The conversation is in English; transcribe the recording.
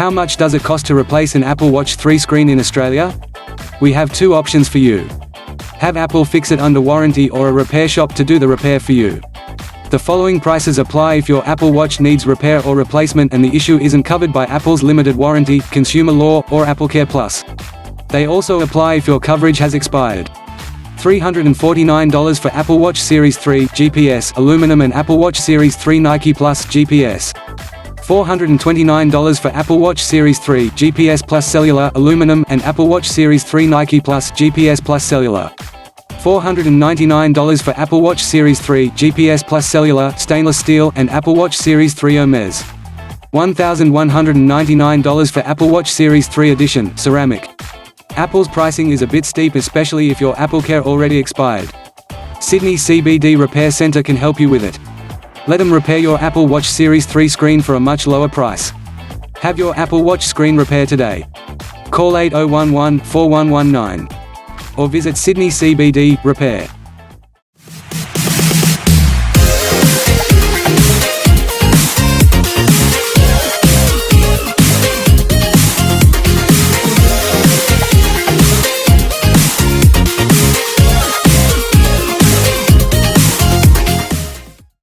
How much does it cost to replace an Apple Watch 3 screen in Australia? We have two options for you. Have Apple fix it under warranty or a repair shop to do the repair for you. The following prices apply if your Apple Watch needs repair or replacement and the issue isn't covered by Apple's limited warranty, consumer law, or AppleCare Plus. They also apply if your coverage has expired. $349 for Apple Watch Series 3 GPS aluminum and Apple Watch Series 3 Nike Plus GPS. $429 for Apple Watch Series 3 GPS Plus cellular aluminum and Apple Watch Series 3 Nike Plus GPS Plus cellular. $499 for Apple Watch Series 3 GPS Plus cellular stainless steel and Apple Watch Series 3 Hermes. $1,199 for Apple Watch Series 3 Edition ceramic. Apple's pricing is a bit steep, especially if your AppleCare already expired. Sydney CBD Repair Centre can help you with it. Let them repair your Apple Watch Series 3 screen for a much lower price. Have your Apple Watch screen repaired today. Call 8011 4119. Or visit Sydney CBD Repair.